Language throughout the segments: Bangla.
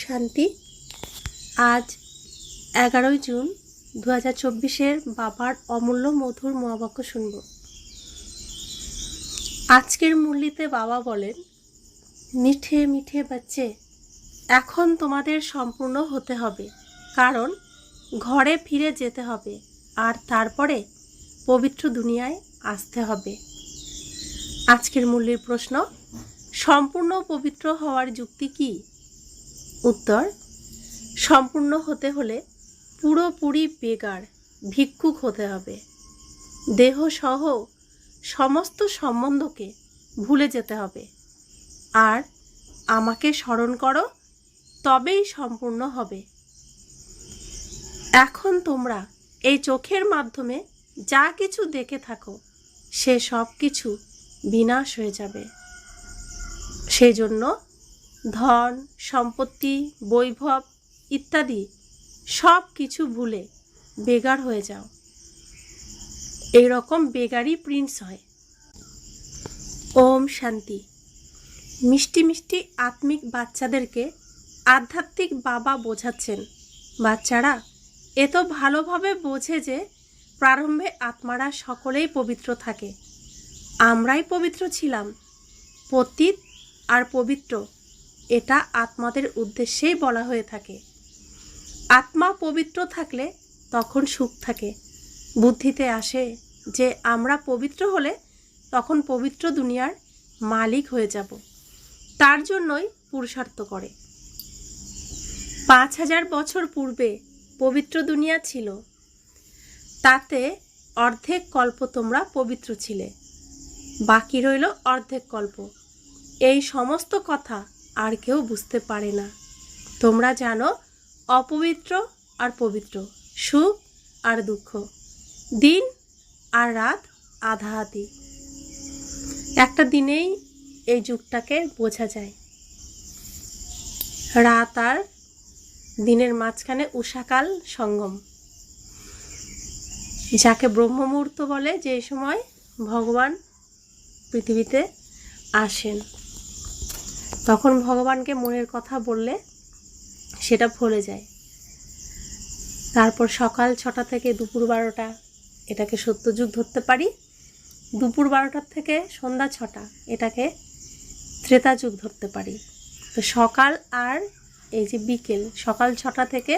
শান্তি। আজ 11 জুন 2024 বাবার অমূল্য মধুর মহাবাক্য শুনব। আজকের মুরলিতে বাবা বলেন, মিঠে মিঠে বাচ্চে, এখন তোমাদের সম্পূর্ণ হতে হবে, কারণ ঘরে ফিরে যেতে হবে আর তারপরে পবিত্র দুনিয়ায় আসতে হবে। আজকের মুরলির প্রশ্ন, সম্পূর্ণ পবিত্র হওয়ার যুক্তি কি? উত্তর, সম্পূর্ণ হতে হলে পুরোপুরি বেগার ভিক্ষুক হতে হবে। দেহ সহ সমস্ত সম্বন্ধকে ভুলে যেতে হবে আর আমাকে স্মরণ করো, তবেই সম্পূর্ণ হবে। এখন তোমরা এই চোখের মাধ্যমে যা কিছু দেখে থাকো সে সব কিছু বিনাশ হয়ে যাবে। সেই জন্য ধন সম্পত্তি বৈভব ইত্যাদি সব কিছু ভুলে বেগার হয়ে যাও। এই রকম বেগারই প্রিন্স হয়। ওম শান্তি। মিষ্টি মিষ্টি আত্মিক বাচ্চাদেরকে আধ্যাত্মিক বাবা বোঝাচ্ছেন, বাচ্চারা এ তো ভালোভাবে বোঝে যে প্রারম্ভে আত্মারা সকলেই পবিত্র থাকে। আমরাই পবিত্র ছিলাম। পতিত আর পবিত্র এটা আত্মাদের উদ্দেশ্যেই বলা হয়ে থাকে। আত্মা পবিত্র থাকলে তখন সুখ থাকে। বুদ্ধিতে আসে যে আমরা পবিত্র হলে তখন পবিত্র দুনিয়ার মালিক হয়ে যাব। তার জন্যই পুরুষার্থ করে। 5000 বছর পূর্বে পবিত্র দুনিয়া ছিল, তাতে অর্ধেক কল্প তোমরা পবিত্র ছিলে, বাকি রইল অর্ধেক কল্প। এই সমস্ত কথা আর কেউ বুঝতে পারে না। তোমরা জানো অপবিত্র আর পবিত্র, সুখ আর দুঃখ, দিন আর রাত আধা আধি। একটা দিনেই এই যুগটাকে বোঝা যায়। রাত আর দিনের মাঝখানে উষাকাল সঙ্গম, যাকে ব্রহ্ম মুহূর্ত বলে, যে সময় ভগবান পৃথিবীতে আসেন। তখন ভগবানকে মনের কথা বললে সেটা ভুলে যায়। তারপর সকাল 6টা থেকে দুপুর 12টা, এটাকে সত্যযুগ ধরতে পারি। দুপুর 12টার থেকে সন্ধ্যা 6টা, এটাকে ত্রেতা যুগ ধরতে পারি। তো সকাল আর এই যে বিকেল, সকাল 6টা থেকে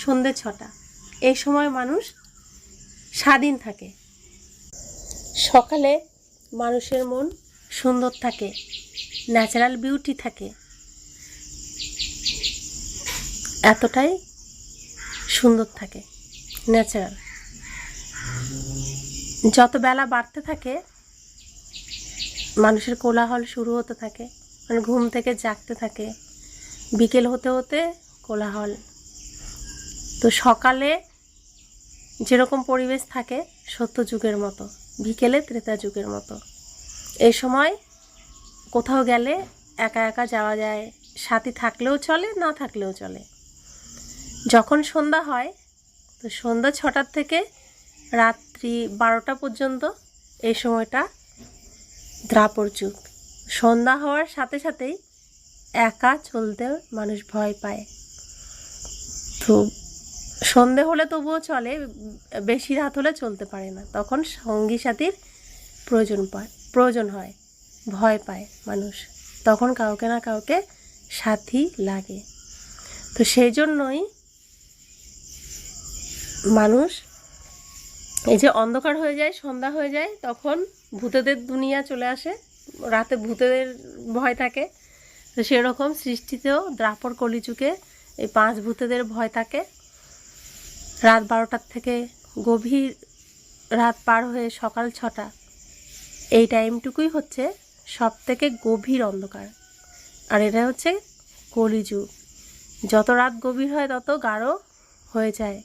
সন্ধ্যে 6টা, এই সময় মানুষ স্বাধীন থাকে। সকালে মানুষের মন সুন্দর থাকে, ন্যাচারাল বিউটি থাকে, এতটাই সুন্দর থাকে ন্যাচারাল। যত বেলা বাড়তে থাকে মানুষের কোলাহল শুরু হতে থাকে, মানে ঘুম থেকে জাগতে থাকে। বিকেল হতে হতে কোলাহল। তো সকালে যেরকম পরিবেশ থাকে সত্যযুগের মতো, বিকেলে ত্রেতা যুগের মতো। এই সময় কোথাও গেলে একা একা যাওয়া যায়, সাথী থাকলেও চলে, না থাকলেও চলে। যখন সন্ধ্যা হয়, তো সন্ধ্যা 6টার থেকে রাত্রি 12টা পর্যন্ত এই সময়টা দ্রাপর যুগ। সন্ধ্যা হওয়ার সাথে সাথেই একা চলতে মানুষ ভয় পায়। তো সন্ধে হলে তবুও চলে, বেশি রাত হলে চলতে পারে না। তখন সঙ্গী সাথীর প্রয়োজন হয়, ভয় পায় মানুষ। তখন কাউকে না কাউকে সাথী লাগে। তো সেই জন্যই মানুষ, এই যে অন্ধকার হয়ে যায়, সন্ধ্যা হয়ে যায়, তখন ভূতেদের দুনিয়া চলে আসে। রাতে ভূতেদের ভয় থাকে। তো সেরকম সৃষ্টিতেও দ্রাপর কলিযুগে এই 5 ভূতেদের ভয় থাকে। রাত 12টার থেকে গভীর রাত পার হয়ে সকাল 6টা, এই টাইমটুকুই হচ্ছে সব থেকে গভীর অন্ধকার। আর এটা হচ্ছে কলিযুগ। যত রাত গভীর হয় তত গাঢ় হয়ে যায়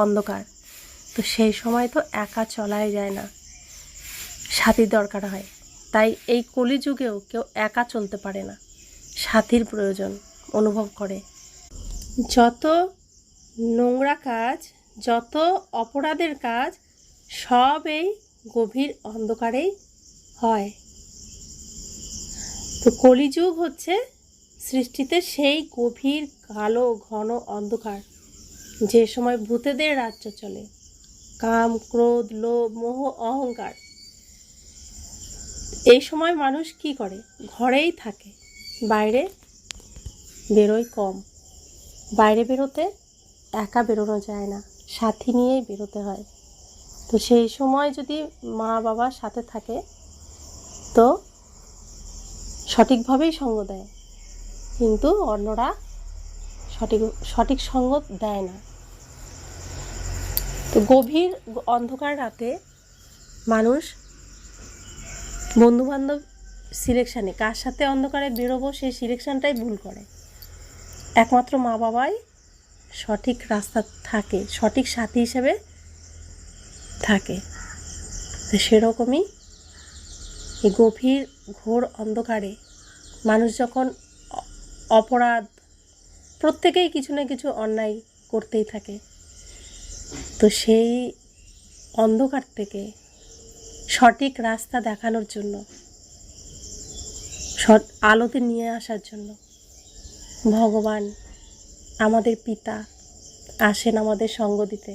অন্ধকার। তো সেই সময় তো একা চলাই যায় না, সাথীর দরকার হয়। তাই এই কলিযুগেও কেউ একা চলতে পারে না, সাথীর প্রয়োজন অনুভব করে। যত নোংরা কাজ, যত অপরাধের কাজ, সব এই গভীর অন্ধকারেই হয়। তো কলিযুগ হচ্ছে সৃষ্টিতে সেই গভীর কালো ঘন অন্ধকার, যে সময় ভূতেদের রাজ্য চলে, কাম ক্রোধ লোভ মোহ অহংকার। এই সময় মানুষ কি করে? ঘরেই থাকে, বাইরে বেরোয় কম। বাইরে বেরোতে একা বেরোনো যায় না, সাথী নিয়েই বেরোতে হয়। তো সেই সময় যদি মা বাবার সাথে থাকে তো সঠিকভাবেই সঙ্গ দেয়, কিন্তু অন্যরা সঠিক সঙ্গ দেয় না। তো গভীর অন্ধকার রাতে মানুষ বন্ধুবান্ধব সিলেকশানে কার সাথে অন্ধকারে বেরোবো সেই সিলেকশানটাই ভুল করে। একমাত্র মা বাবাই সঠিক রাস্তা থাকে, সঠিক সাথী হিসেবে থাকে। তো সেরকমই এই গভীর ঘোর অন্ধকারে মানুষ যখন অপরাধ, প্রত্যেকেই কিছু না কিছু অন্যায় করতেই থাকে, তো সেই অন্ধকার থেকে সঠিক রাস্তা দেখানোর জন্য, আলোতে নিয়ে আসার জন্য ভগবান আমাদের পিতা আসেন আমাদের সঙ্গ দিতে।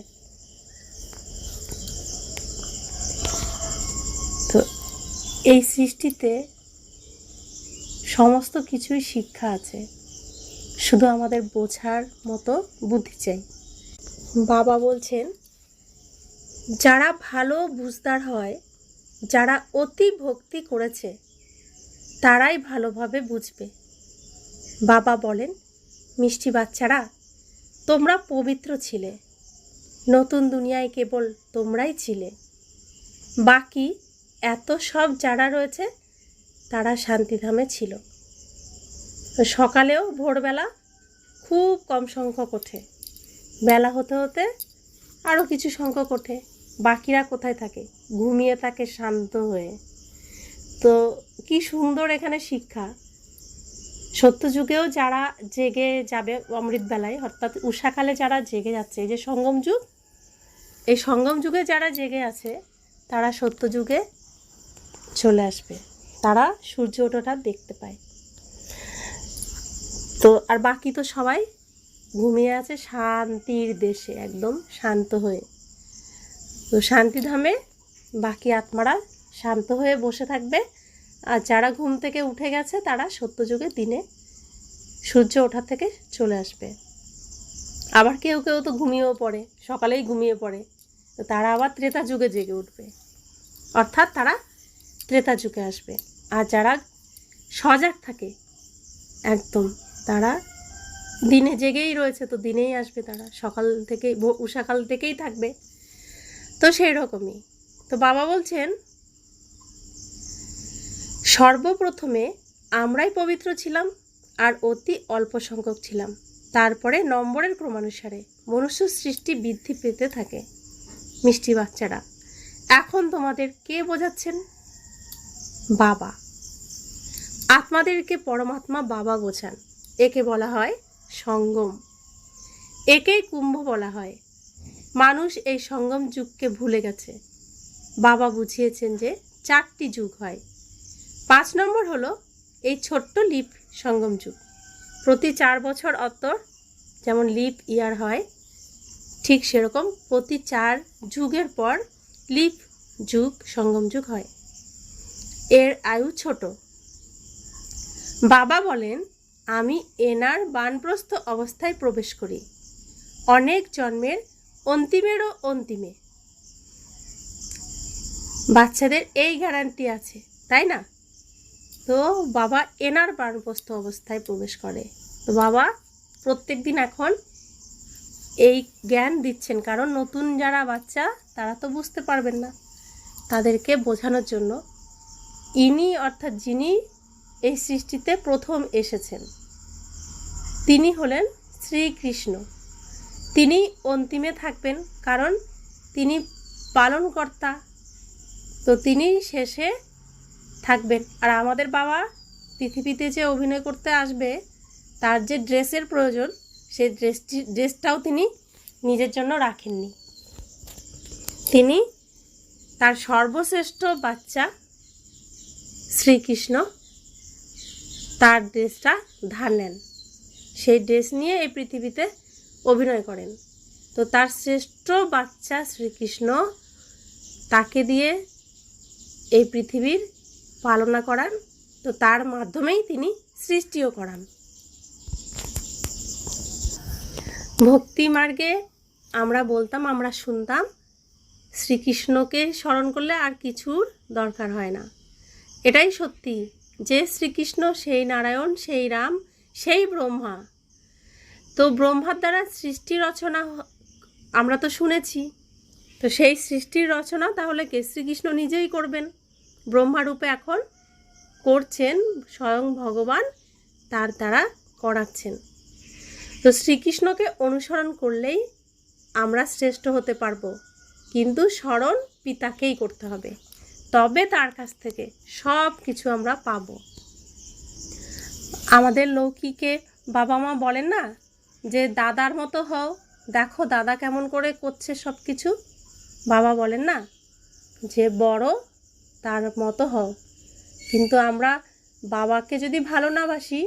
তো এই সৃষ্টিতে সমস্ত কিছুই শিক্ষা আছে, শুধু আমাদের বোঝার মতো বুদ্ধি চাই। বাবা বলছেন, যারা ভালো বুঝদার হয়, যারা অতি ভক্তি করেছে, তারাই ভালোভাবে বুঝবে। বাবা বলেন, মিষ্টি বাচ্চারা, তোমরা পবিত্র ছিলে, নতুন দুনিয়ায় কেবল তোমরাই ছিলে, বাকি এত সব যারা রয়েছে তারা শান্তিধামে ছিল। সকালেও ভোরবেলা খুব কম সংখ্যক ওঠে, বেলা হতে হতে আরও কিছু সংখ্যক ওঠে, বাকিরা কোথায় থাকে? ঘুমিয়ে থাকে শান্ত হয়ে। তো কি সুন্দর এখানে শিক্ষা। সত্যযুগেও যারা জেগে যাবে অমৃতবেলায়, অর্থাৎ উষাকালে যারা জেগে যাচ্ছে, এই যে সঙ্গম যুগ, এই সঙ্গম যুগে যারা জেগে আছে তারা সত্যযুগে চলে আসবে, তারা সূর্য ওঠাটা দেখতে পায়। তো আর বাকি তো সবাই ঘুমিয়ে আছে শান্তির দেশে, একদম শান্ত হয়ে। তো শান্তিধামে বাকি আত্মারা শান্ত হয়ে বসে থাকবে, আর যারা ঘুম থেকে উঠে গেছে তারা সত্যযুগে দিনে সূর্য ওঠা থেকে চলে আসবে। আবার কেউ কেউ তো ঘুমিয়েও পড়ে, সকালেই ঘুমিয়ে পড়ে, তো তারা আবার ত্রেতা যুগে জেগে উঠবে, অর্থাৎ তারা ত্রেতা যুগে আসবে। আর যারা সজাগ থাকে একদম, তারা দিনে জেগেই রয়েছে, তো দিনেই আসবে, তারা সকাল থেকে উষাকাল থেকেই থাকবে। তো সেই রকমই তো বাবা বলছেন, সর্বপ্রথমে আমরাই পবিত্র ছিলাম আর অতি অল্প সংখ্যক ছিলাম, তারপরে নম্বরের ক্রমানুসারে মনুষ্য সৃষ্টি বৃদ্ধি পেতে থাকে। মিষ্টি বাচ্চারা, এখন তোমাদের কে বোঝাচ্ছেন? বাবা। আত্মাদেরকে পরমাত্মা বাবা বোঝান। একে বলা হয় সঙ্গম, একেই কুম্ভ বলা হয়। মানুষ এই সঙ্গম যুগকে ভুলে গেছে। বাবা বুঝিয়েছেন যে 4টি যুগ হয়। 5 নম্বর হলো এই ছোট্ট লিপ সঙ্গম যুগ। প্রতি 4 বছর অন্তর যেমন লিপ ইয়ার হয়, ঠিক সেরকম প্রতি 4 যুগের পর লিপ যুগ সঙ্গম যুগ হয়। এর আয়ু ছোট। বাবা বলেন, আমি এনার বানপ্রস্থ অবস্থায় প্রবেশ করি, অনেক জন্মের অন্তিমেরও অন্তিমে। বাচ্চাদের এই গ্যারান্টি আছে, তাই না? তো বাবা এনার বানপ্রস্থ অবস্থায় প্রবেশ করে। তো বাবা প্রত্যেক দিন এখন এই জ্ঞান দিচ্ছেন, কারণ নতুন যারা বাচ্চা তারা তো বুঝতে পারবেন না, তাদেরকে বোঝানোর জন্য ইনি অর্থাৎ যিনি এই সৃষ্টিতে প্রথম এসেছেন তিনি হলেন শ্রীকৃষ্ণ। তিনি অন্তিমে থাকবেন, কারণ তিনি পালনকর্তা, তো তিনি শেষে থাকবেন। আর আমাদের বাবা পৃথিবীতে যে অভিনয় করতে আসবে, তার যে ড্রেসের প্রয়োজন, সেই ড্রেসটাও তিনি নিজের জন্য রাখেননি। তিনি তার সর্বশ্রেষ্ঠ বাচ্চা শ্রীকৃষ্ণ, তার ড্রেসটা ধার নেন, সেই ড্রেস নিয়ে এই পৃথিবীতে অভিনয় করেন। তো তার শ্রেষ্ঠ বাচ্চা শ্রীকৃষ্ণ, তাকে দিয়ে এই পৃথিবীর পালনা করান। তো তার মাধ্যমেই তিনি সৃষ্টিও করান। ভক্তি মার্গে আমরা বলতাম, আমরা শুনতাম, শ্রীকৃষ্ণকে স্মরণ করলে আর কিছুর দরকার হয় না। এটাই সত্যি যে শ্রীকৃষ্ণ সেই নারায়ণ, সেই রাম, সেই ব্রহ্মা। তো ব্রহ্মার দ্বারা সৃষ্টি রচনা আমরা তো শুনেছি। তো সেই সৃষ্টির রচনা তাহলে কে? শ্রীকৃষ্ণ নিজেই করবেন। ব্রহ্মারূপে এখন করছেন, স্বয়ং ভগবান তার দ্বারা করাচ্ছেন। তো শ্রীকৃষ্ণকে অনুসরণ করলেই আমরা শ্রেষ্ঠ হতে পারবো, কিন্তু স্মরণ পিতাকেই করতে হবে, তবে তার কাছ থেকে সব কিছু আমরা পাব। আমাদের লৌকিকে বাবা মা বলেন না যে দাদার মতো হও, দেখো দাদা কেমন করে করছে সব কিছু। বাবা বলেন না যে বড় তার মতো হও, কিন্তু আমরা বাবাকে যদি ভালো না বাসি,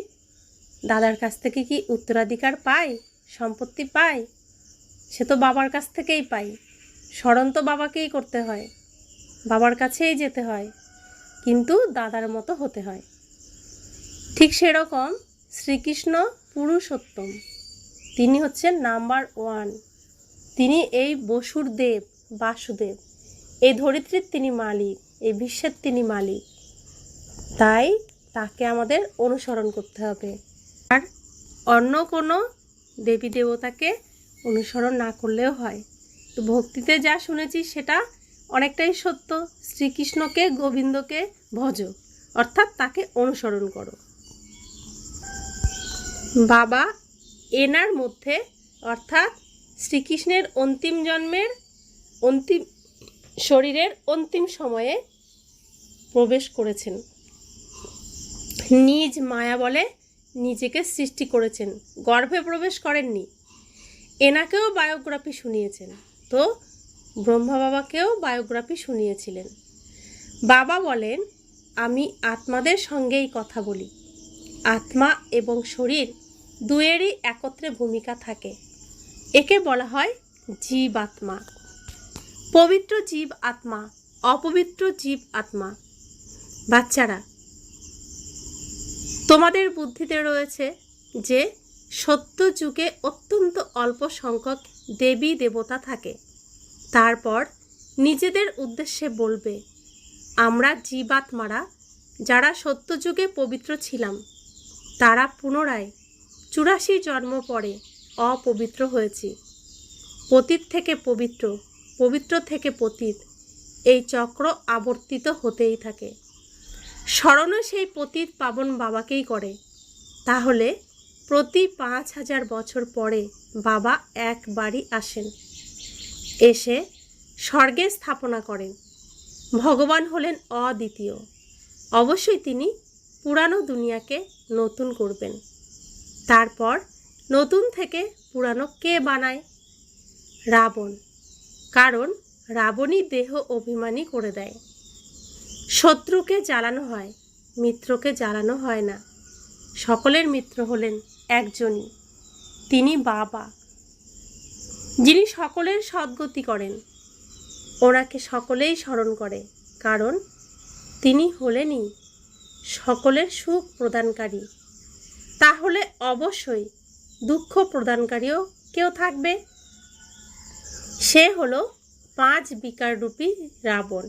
দাদার কাছ থেকে কি উত্তরাধিকার পাই, সম্পত্তি পাই? সে তো বাবার কাছ থেকেই পাই। স্মরণ তো বাবাকেই করতে হয়, বাবার কাছেই যেতে হয়, কিন্তু দাদার মতো হতে হয়। ঠিক সেরকম শ্রীকৃষ্ণ পুরুষোত্তম, তিনি হচ্ছেন নাম্বার 1। তিনি এই বসুর দেব, বাসুদেব, এই ধরিত্রীর তিনি মালিক, এই বিশ্বের তিনি মালিক। তাই তাকে আমাদের অনুসরণ করতে হবে। আর অন্য কোনো দেবী দেবতাকে অনুসরণ না করলেও হয়। তো ভক্তিতে যা শুনেছি সেটা অনেকটাই সত্য। শ্রীকৃষ্ণকে, গোবিন্দকে ভজো, অর্থাৎ তাকে অনুসরণ করো। বাবা এনার মধ্যে, অর্থাৎ শ্রীকৃষ্ণের অন্তিম জন্মের অন্তিম শরীরের অন্তিম সময়ে প্রবেশ করেছেন। নিজ মায়া বলে নিজেকে সৃষ্টি করেছেন, গর্ভে প্রবেশ করেননি। এনাকেও বায়োগ্রাফি শুনিয়েছেন, তো ব্রহ্মা বাবাকেও বায়োগ্রাফি শুনিয়েছিলেন। বাবা বলেন, আমি আত্মাদের সঙ্গেই কথা বলি। আত্মা এবং শরীর দুয়েরই একত্রে ভূমিকা থাকে। একে বলা হয় জীব আত্মা। পবিত্র জীব আত্মা, অপবিত্র জীব আত্মা। বাচ্চারা, তোমাদের বুদ্ধিতে রয়েছে যে সত্য যুগে অত্যন্ত অল্প সংখ্যক দেবী দেবতা থাকে। তারপর নিজেদের উদ্দেশ্যে বলবে, আমরা জীবাত্মারা যারা সত্য যুগে পবিত্র ছিলাম, তারা পুনরায় 84 জন্ম পরে অপবিত্র হয়েছি। পতিত থেকে পবিত্র, পবিত্র থেকে পতিত, এই চক্র আবর্তিত হতেই থাকে। স্মরণও সেই পতিত পাবন বাবাকেই করে। তাহলে প্রতি 5000 বছর পরে বাবা একবারই আসেন, এসে স্বর্গে স্থাপনা করেন। ভগবান হলেন অদ্বিতীয়। অবশ্যই তিনি পুরানো দুনিয়াকে নতুন করবেন। তারপর নতুন থেকে পুরানো কে বানায়? রাবণ। কারণ রাবণই দেহ অভিমানী করে দেয়। শত্রুকে জ্বালানো হয়, মিত্রকে জ্বালানো হয় না। সকলের মিত্র হলেন একজনই, তিনি বাবা, যিনি সকলের সদ্গতি করেন। ওনাকে সকলেই স্মরণ করে, কারণ তিনি হলেনই সকলের সুখ প্রদানকারী। তাহলে অবশ্যই দুঃখ প্রদানকারীও কেউ থাকবে, সে হলো 5 বিকাররূপী রাবণ।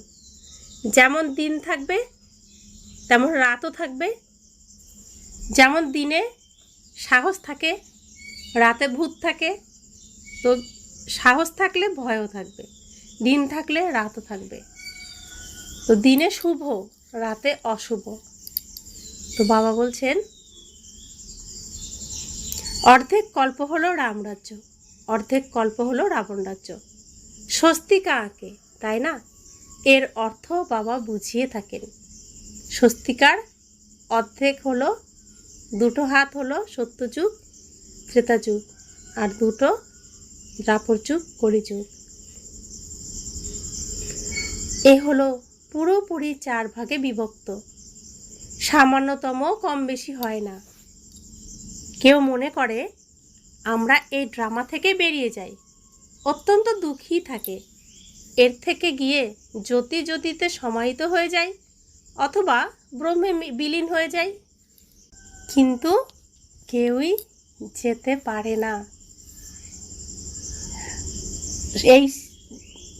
যেমন দিন থাকবে তেমন রাতও থাকবে। যেমন দিনে সাহস থাকে, রাতে ভূত থাকে। তো সাহস থাকলে ভয়ও থাকবে, দিন থাকলে রাতও থাকবে। তো দিনে শুভ, রাতে অশুভ। তো বাবা বলছেন, অর্ধেক কল্প হলো রামরাজ্য, অর্ধেক কল্প হলো রাবণ রাজ্য। স্বস্তিকা আঁকে, তাই না? এর অর্থ বাবা বুঝিয়ে থাকেন। স্বস্তিকার অর্ধেক হলো, 2 হাত হলো সত্যযুগ, ত্রেতাযুগ, আর 2 দ্বাপর যুগ, কলিযুগ। এ হলো পুরোপুরি 4 ভাগে বিভক্ত। সামান্যতম কম বেশি হয় না। কেউ মনে করে আমরা এই ড্রামা থেকে বেরিয়ে যাই, অত্যন্ত দুঃখী থাকে, এর থেকে গিয়ে জ্যোতিতে সমাহিত হয়ে যায় অথবা ব্রহ্মে বিলীন হয়ে যায়। কিন্তু কেউই যেতে পারে না। এই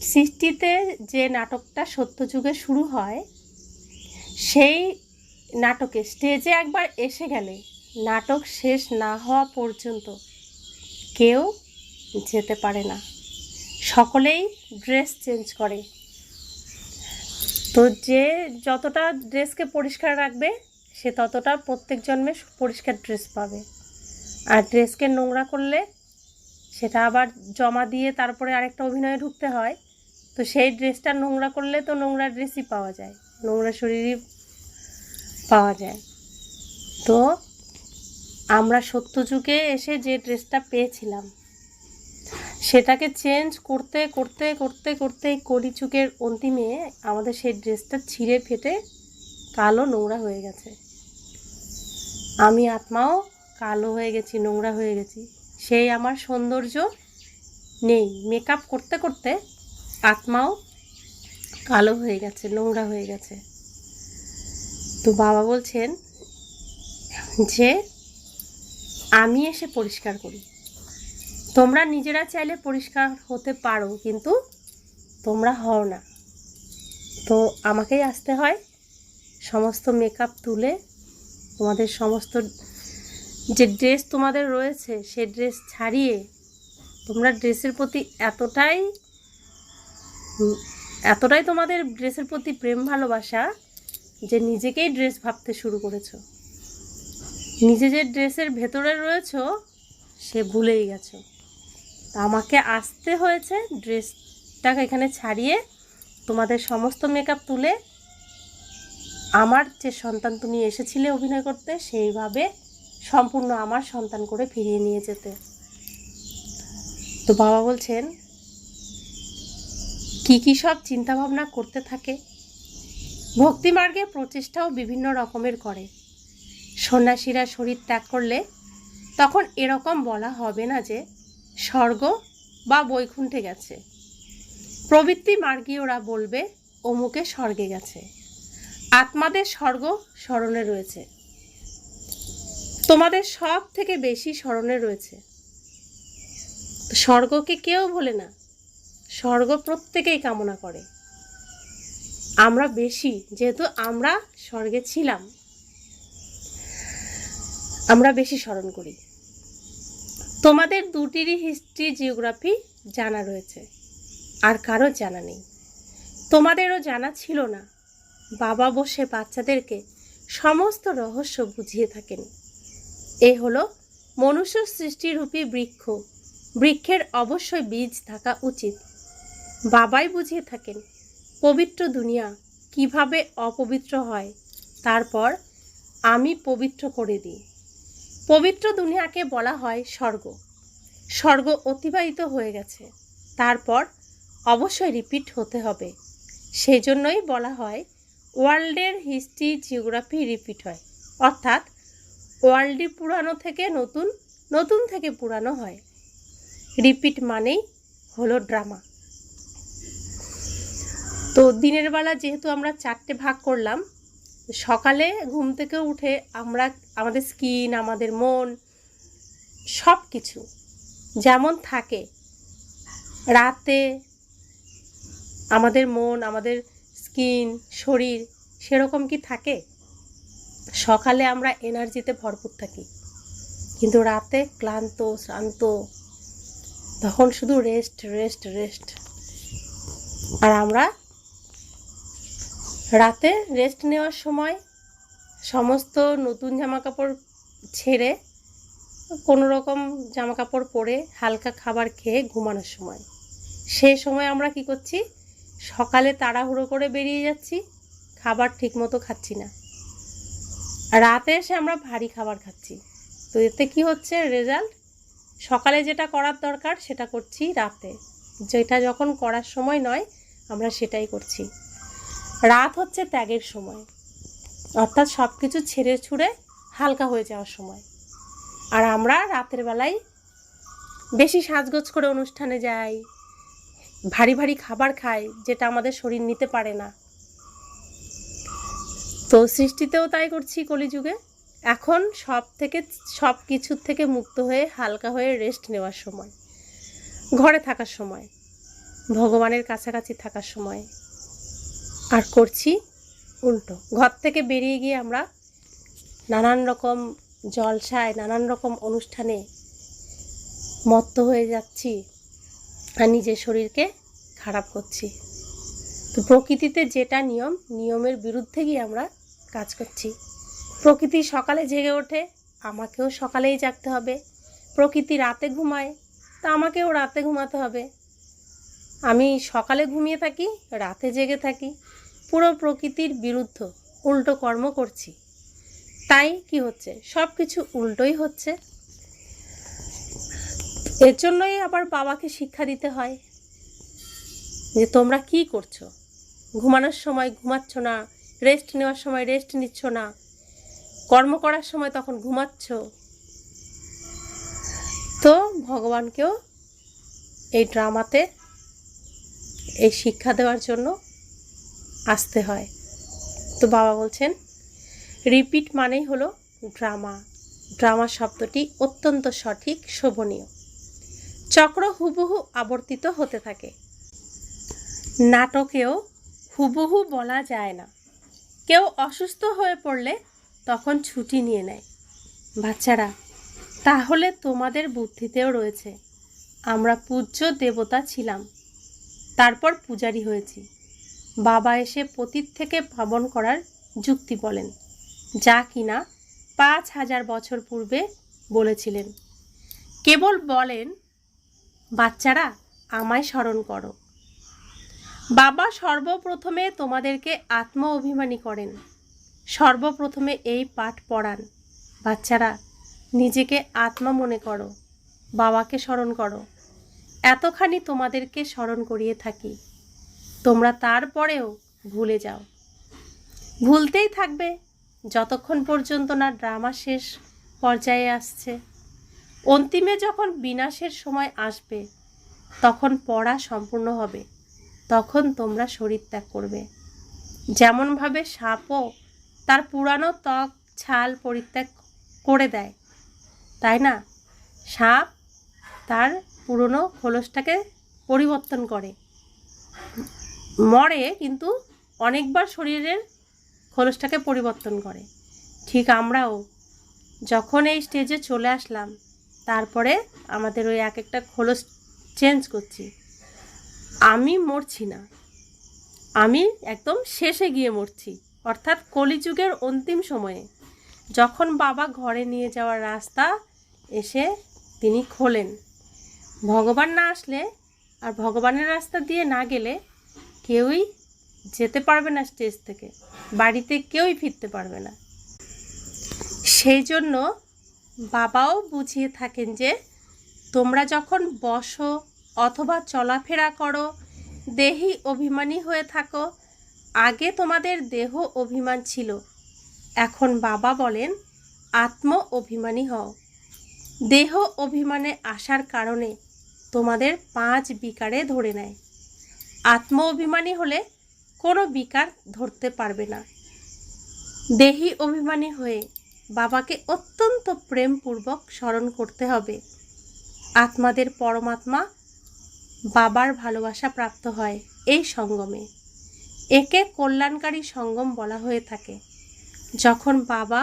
সৃষ্টিতে যে নাটকটা সত্যযুগে শুরু হয়, সেই নাটকে স্টেজে একবার এসে গেলে নাটক শেষ না হওয়া পর্যন্ত কেউ যেতে পারে না। সকলেই ড্রেস চেঞ্জ করে। তো যে যতটা ড্রেসকে পরিষ্কার রাখবে সে ততটা প্রত্যেক জন্মে পরিষ্কার ড্রেস পাবে। আর ড্রেসকে নোংরা করলে সেটা আবার জমা দিয়ে তারপরে আরেকটা অভিনয়ে ঢুকতে হয়। তো সেই ড্রেসটা নোংরা করলে তো নোংরা ড্রেসই পাওয়া যায়, নোংরা শরীরই পাওয়া যায়। তো আমরা সত্যযুগে এসে যে ড্রেসটা পেয়েছিলাম সেটাকে চেঞ্জ করতে করতে করতে করতে এই কলিযুগের অন্তিমে আমাদের সেই ড্রেসটা ছিঁড়ে ফেটে কালো নোংরা হয়ে গেছে। আমি আত্মাও কালো হয়ে গেছি, নোংরা হয়ে গেছি। সেই আমার সৌন্দর্য নেই। মেকআপ করতে করতে আত্মাও কালো হয়ে গেছে, নোংরা হয়ে গেছে। তো বাবা বলছেন যে আমি এসে পরিষ্কার করি। তোমরা নিজেরা চাইলে পরিষ্কার হতে পারো, কিন্তু তোমরা হও না। তো আমাকেই আসতে হয় সমস্ত মেকআপ তুলে, তোমাদের সমস্ত যে ড্রেস তোমাদের রয়েছে সে ড্রেস ছাড়িয়ে, তোমরা ড্রেসের প্রতি এতটাই তোমাদের ড্রেসের প্রতি প্রেম ভালোবাসা যে নিজেকেই ড্রেস ভাবতে শুরু করেছো। নিজে যে ড্রেসের ভেতরে রয়েছো সে ভুলেই গেছো। তা আমাকে আসতে হয়েছে ড্রেসটাকে এখানে ছাড়িয়ে তোমাদের সমস্ত মেকআপ তুলে আমার যে সন্তান তুমি এসেছিলে অভিনয় করতে সেইভাবে সম্পূর্ণ আমার সন্তান করে ফিরিয়ে নিয়ে যেতে। তো বাবা বলছেন কি সব চিন্তাভাবনা করতে থাকে। ভক্তিমার্গে প্রচেষ্টাও বিভিন্ন রকমের করে। সন্ন্যাসীরা শরীর ত্যাগ করলে তখন এরকম বলা হবে না যে স্বর্গ বা বৈকুণ্ঠে গেছে। প্রবৃত্তি মার্গীয়রা বলবে অমুকে স্বর্গে গেছে। আত্মাদের স্বর্গ স্মরণে রয়েছে, তোমাদের সব থেকে বেশি স্মরণে রয়েছে। স্বর্গকে কেউ বলে না, স্বর্গ প্রত্যেকেই কামনা করে। আমরা বেশি, যেহেতু আমরা স্বর্গে ছিলাম, আমরা বেশি স্মরণ করি। তোমাদের দুটিরই হিস্ট্রি জিওগ্রাফি জানা রয়েছে, আর কারো জানা নেই। তোমাদেরও জানা ছিল না। বাবা বসে বাচ্চাদেরকে সমস্ত রহস্য বুঝিয়ে থাকেন। এ হলো মনুষ্য সৃষ্টিরূপী বৃক্ষ। বৃক্ষের অবশ্যই বীজ থাকা উচিত। বাবাই বুঝিয়ে থাকেন পবিত্র দুনিয়া কিভাবে অপবিত্র হয়, তারপর আমি পবিত্র করে দিই। পবিত্র দুনিয়াকে বলা হয় স্বর্গ। স্বর্গ অতিবাহিত হয়ে গেছে, তারপর অবশ্যই রিপিট হতে হবে। সেই জন্যই বলা হয় ওয়ার্ল্ডের হিস্ট্রি জিওগ্রাফি রিপিট হয়, অর্থাৎ ওয়ার্ল্ডই পুরানো থেকে নতুন, নতুন থেকে পুরানো হয়। রিপিট মানেই হলো ড্রামা। তো দিনের বেলা যেহেতু আমরা 4টে ভাগ করলাম, সকালে ঘুম থেকে উঠে আমরা আমাদের স্কিন, আমাদের মন, সব কিছু যেমন থাকে, রাতে আমাদের মন, আমাদের স্কিন, শরীর সেরকম কি থাকে? সকালে আমরা এনার্জিতে ভরপুর থাকি, কিন্তু রাতে ক্লান্ত, শ্রান্ত, তখন শুধু রেস্ট রেস্ট রেস্ট। আর আমরা রাতে রেস্ট নেওয়ার সময় সমস্ত নতুন জামাকাপড় ছেড়ে কোনো রকম জামাকাপড় পরে হালকা খাবার খেয়ে ঘুমানোর সময়, সেই সময় আমরা কি করছি? সকালে তাড়াহুড়ো করে বেরিয়ে যাচ্ছি, খাবার ঠিকমতো খাচ্ছি না, রাতে এসে আমরা ভারী খাবার খাচ্ছি। তো এতে কি হচ্ছে রেজাল্ট? সকালে যেটা করার দরকার সেটা করছি রাতে, যেটা যখন করার সময় নয় আমরা সেটাই করছি। রাত হচ্ছে ত্যাগের সময়। অর্থাৎ সব কিছু ছেড়ে ছুড়ে হালকা হয়ে যাওয়ার সময়। আর আমরা রাতের বেলায় বেশি সাজগোজ করে অনুষ্ঠানে যাই, ভারী ভারী খাবার খাই, যেটা আমাদের শরীর নিতে পারে না। তো সৃষ্টিতেও তাই করছি কলিযুগে। এখন সব কিছুর থেকে মুক্ত হয়ে হালকা হয়ে রেস্ট নেওয়ার সময়, ঘরে থাকার সময়, ভগবানের কাছাকাছি থাকার সময়। আর করছি উল্টো, ঘর থেকে বেরিয়ে গিয়ে আমরা নানান রকম জলসায়, নানান রকম অনুষ্ঠানে মত্ত হয়ে যাচ্ছি আর নিজের শরীরকে খারাপ করছি। তো প্রকৃতিতে যেটা নিয়মের বিরুদ্ধে গিয়ে আমরা কাজ করছি। প্রকৃতি সকালে জেগে ওঠে, আমাকেও সকালেই জাগতে হবে। প্রকৃতি রাতে ঘুমায়, তা আমাকেও রাতে ঘুমাতে হবে। আমি সকালে ঘুমিয়ে থাকি, রাতে জেগে থাকি, পুরো প্রকৃতির বিরুদ্ধ উল্টো কর্ম করছি। তাই কি হচ্ছে? সব কিছু উল্টোই হচ্ছে। এর জন্যই আবার বাবাকে শিক্ষা দিতে হয় যে তোমরা কি করছো, ঘুমানোর সময় ঘুমাচ্ছ না, রেস্ট নেওয়ার সময় রেস্ট নিচ্ছ না, কর্ম করার সময় তখন ঘুমাচ্ছ। তো ভগবানকেও এই ড্রামাতে এই শিক্ষা দেওয়ার জন্য আসতে হয়। তো বাবা বলছেন রিপিট মানেই হলো ড্রামা। ড্রামা শব্দটি অত্যন্ত সঠিক, শোভনীয়। চক্র হুবহু আবর্তিত হতে থাকে। নাটকেও হুবহু বলা যায় না। কেউ অসুস্থ হয়ে পড়লে তখন ছুটি নিয়ে নেয়। বাচ্চারা, তাহলে তোমাদের বুদ্ধিতেও রয়েছে আমরা পূজ্য দেবতা ছিলাম, তারপর পূজারী হয়েছি। বাবা এসে পতীত থেকে পাবন করার যুক্তি বলেন, যা কিনা 5000 বছর পূর্বে বলেছিলেন। কেবল বলেন, বাচ্চারা আমায় স্মরণ করো। বাবা সর্বপ্রথমে তোমাদেরকে আত্ম অভিমানী করেন, সর্বপ্রথমে এই পাঠ পড়ান। বাচ্চারা নিজেকে আত্মা মনে করো, বাবাকে স্মরণ করো। এতখানি তোমাদেরকে স্মরণ করিয়ে থাকি, তোমরা তারপরেও ভুলে যাও। ভুলতেই থাকবে যতক্ষণ পর্যন্ত না ড্রামা শেষ পর্যায়ে আসছে। অন্তিমে যখন বিনাশের সময় আসবে, তখন পড়া সম্পূর্ণ হবে, তখন তোমরা শরীর ত্যাগ করবে। যেমনভাবে সাপও তার পুরানো ত্বক ছাল পরিত্যাগ করে দেয়, তাই না? সাপ তার পুরনো খোলসটাকে পরিবর্তন করে, মরে কিন্তু অনেকবার শরীরের খোলসটাকে পরিবর্তন করে। ঠিক আমরাও যখন এই স্টেজে চলে আসলাম, তারপরে আমাদের ওই এক একটা খোলস চেঞ্জ করছি। আমি মরছি না, আমি একদম শেষে গিয়ে মরছি, অর্থাৎ কলিযুগের অন্তিম সময়ে যখন বাবা ঘরে নিয়ে যাওয়ার রাস্তা এসে তিনি খোলেন। ভগবান না আসলে আর ভগবানের রাস্তা দিয়ে না গেলে কেউই যেতে পারবে না স্টেজ থেকে, বাড়িতে কেউই ফিরতে পারবে না। সেই জন্য বাবাও বুঝিয়ে থাকেন যে তোমরা যখন বসো অথবা চলাফেরা করো, দেহি অভিমানী হয়ে থাকো। আগে তোমাদের দেহ অভিমান ছিল, এখন বাবা বলেন আত্ম অভিমানী হও। দেহ অভিমানে আসার কারণে তোমাদের 5 বিকারে ধরে নেয়। আত্ম অভিমানী হলে কোনো বিকার ধরতে পারবে না। দেহি অভিমানী হয়ে বাবাকে অত্যন্ত প্রেমপূর্বক স্মরণ করতে হবে। আত্মাদের পরমাত্মা বাবার ভালোবাসা প্রাপ্ত হয় এই সঙ্গমে। একে কল্যাণকারী সঙ্গম বলা হয়ে থাকে, যখন বাবা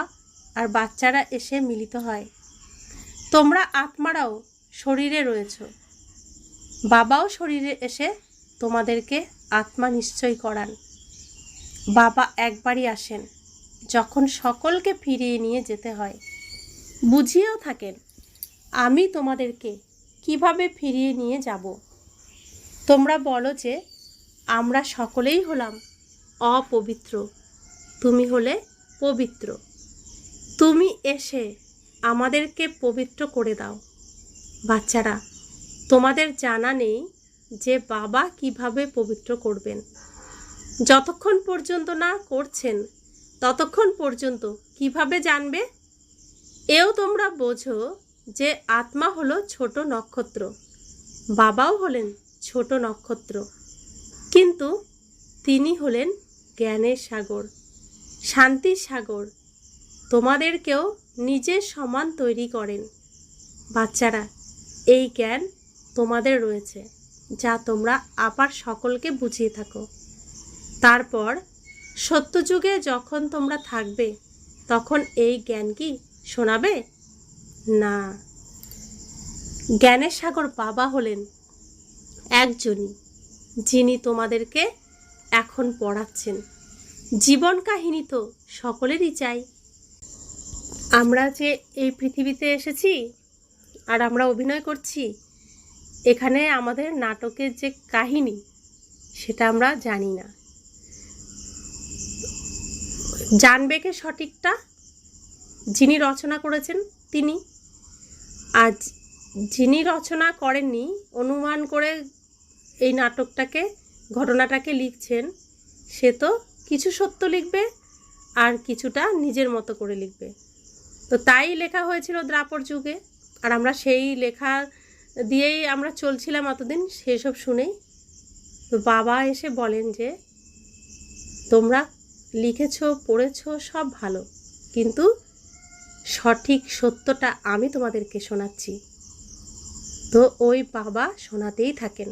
আর বাচ্চারা এসে মিলিত হয়। তোমরা আত্মারাও শরীরে রয়েছ, বাবাও শরীরে এসে তোমাদেরকে আত্মা নিশ্চয় করান। বাবা একবারই আসেন, যখন সকলকে ফিরিয়ে নিয়ে যেতে হয়। বুঝিয়েও থাকেন, আমি তোমাদেরকে কিভাবে ফিরিয়ে নিয়ে যাব। তোমরা বলো যে আমরা সকলেই হলাম অপবিত্র, তুমি হলে পবিত্র। তুমি এসে আমাদেরকে পবিত্র করে দাও। বাচ্চারা, তোমাদের জানা নেই যে বাবা কিভাবে পবিত্র করবেন। যতক্ষণ পর্যন্ত না করছেন, ততক্ষণ পর্যন্ত কিভাবে জানবে? এও তোমরা বোঝো যে আত্মা হলো ছোট নক্ষত্র, বাবাও হলেন ছোট নক্ষত্র, কিন্তু তিনি হলেন জ্ঞানের সাগর, শান্তির সাগর। তোমাদেরকেও নিজের সমান তৈরি করেন। বাচ্চারা, এই জ্ঞান তোমাদের রয়েছে, যা তোমরা আবার সকলকে বুঝিয়ে থাকো। তারপর সত্যযুগে যখন তোমরা থাকবে, তখন এই জ্ঞান কি শোনাবে না। জ্ঞানের সাগর বাবা হলেন একজনই, যিনি তোমাদেরকে এখন পড়াচ্ছেন। জীবন কাহিনী তো সকলেরই চাই। আমরা যে এই পৃথিবীতে এসেছি আর আমরা অভিনয় করছি, এখানে আমাদের নাটকের যে কাহিনী সেটা আমরা জানি না। জানবে কে সঠিকটা? যিনি রচনা করেছেন তিনি। আর যিনি রচনা করেননি, অনুমান করে এই নাটকটাকে, ঘটনাটাকে লিখছেন, সে তো কিছু সত্য লিখবে আর কিছুটা নিজের মতো করে লিখবে। তো তাই লেখা হয়েছিল দ্রাপর যুগে, আর আমরা সেই লেখা দিয়েই আমরা চলছিলাম এতদিন, সেসব শুনেই। তো বাবা এসে বলেন যে তোমরা লিখেছ, পড়েছ, সব ভালো, কিন্তু সঠিক সত্যটা আমি তোমাদেরকে শোনাচ্ছি। তো ওই বাবা শোনাতেই থাকেন,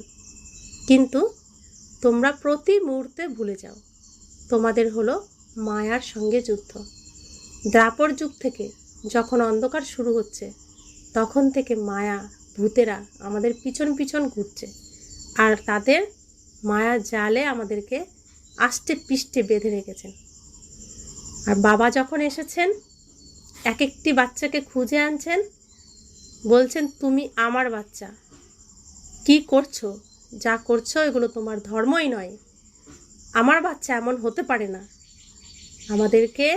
কিন্তু তোমরা প্রতি মুহূর্তে ভুলে যাও। তোমাদের হলো মায়ার সঙ্গে যুদ্ধ। দ্রাপর যুগ থেকে যখন অন্ধকার শুরু হচ্ছে, তখন থেকে মায়া, ভূতেরা আমাদের পিছন পিছন ঘুরছে, আর তাদের মায়া জালে আমাদেরকে আষ্টে পিষ্টে বেঁধে রেখেছেন। আর বাবা যখন এসেছেন, এক একটি বাচ্চাকে খুঁজে আনছেন, বলছেন তুমি আমার বাচ্চা, কি করছো, যা করছো এগুলো তোমার ধর্মই নয়, আমার বাচ্চা এমন হতে পারে না। আমাদেরকে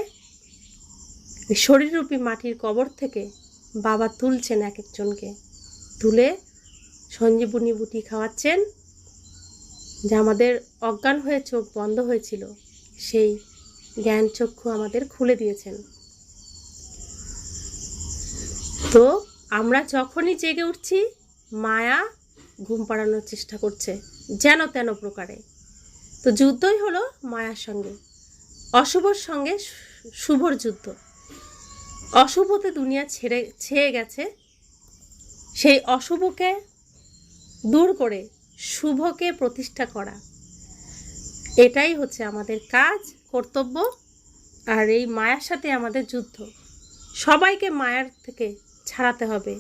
শরীররূপী মাটির কবর থেকে বাবা তুলছেন, এক একজনকে তুলে সঞ্জীবনী বুটি খাওয়াচ্ছেন, যা আমাদের অজ্ঞান হয়ে চোখ বন্ধ হয়েছিল, সেই জ্ঞান চক্ষু আমাদের খুলে দিয়েছেন। তো আমরা যখনই জেগে উঠছি, মায়া ঘুম পাড়ানোর চেষ্টা করছে যেন তেন প্রকারে। তো যুদ্ধই হলো মায়ার সঙ্গে, অশুভর সঙ্গে শুভর যুদ্ধ। অশুভতে দুনিয়া ছেয়ে গেছে, সেই অশুভকে দূর করে শুভকে প্রতিষ্ঠা করা, এটাই হচ্ছে আমাদের কাজ, কর্তব্য। আর এই মায়ার সাথে আমাদের যুদ্ধ। সবাইকে মায়ার থেকে ছাড়াতে হবে,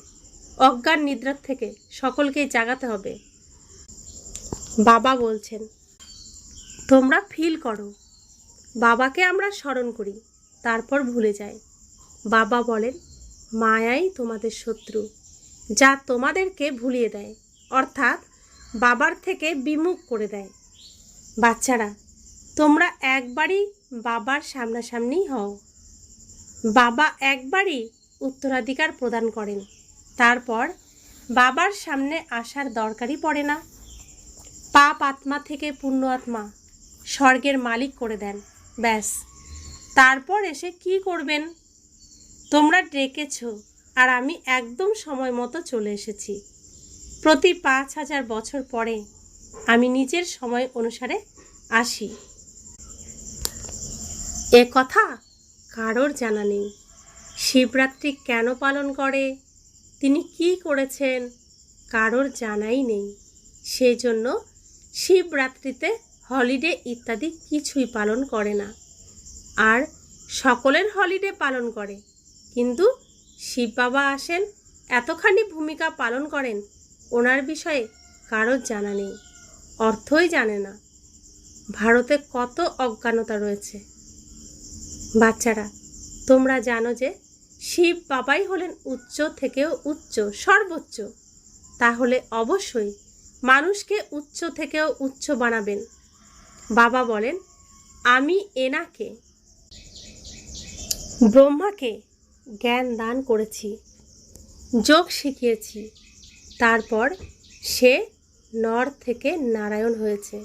অজ্ঞান নিদ্রার থেকে সকলকেই জাগাতে হবে। বাবা বলছেন তোমরা ফিল করো, বাবাকে আমরা স্মরণ করি, তারপর ভুলে যাই। বাবা বলেন মায়াই তোমাদের শত্রু, যা তোমাদেরকে ভুলিয়ে দেয়, অর্থাৎ বাবার থেকে বিমুখ করে দেয়। বাচ্চারা, তোমরা একবারই বাবার সামনাসামনি হও। বাবা একবারই উত্তরাধিকার প্রদান করেন, তারপর বাবার সামনে আসার দরকারই পড়ে না। পাপ আত্মা থেকে পুণ্য আত্মা স্বর্গের মালিক করে দেন, ব্যাস। তারপর এসে কি করবেন? তোমরা ডেকেছ, আর আমি একদম সময় মতো চলে এসেছি। প্রতি 5000 বছর পরে আমি নিজের সময় অনুসারে আসি। এ কথা কারোর জানা নেই। শিবরাত্রি কেন পালন করে, তিনি কি করেছেন, কারোর জানাই নেই। সেই জন্য শিবরাত্রিতে হলিডে ইত্যাদি কিছুই পালন করে না। আর সকলের হলিডে পালন করে, কিন্তু শিব বাবা আসেন, এতখানি ভূমিকা পালন করেন, ওনার বিষয়ে কারোর জানা নেই, অর্থই জানে না। ভারতে কত অজ্ঞানতা রয়েছে। বাচ্চারা, তোমরা জানো যে শিব বাবাই হলেন উচ্চ থেকেও উচ্চ, সর্বোচ্চ। তাহলে অবশ্যই মানুষকে উচ্চ থেকেও উচ্চ বানাবেন। বাবা বলেন আমি এনাকে, ব্রহ্মাকে জ্ঞান দান করেছি, যোগ শিখিয়েছি, তারপর সে নর থেকে নারায়ণ হয়েছে।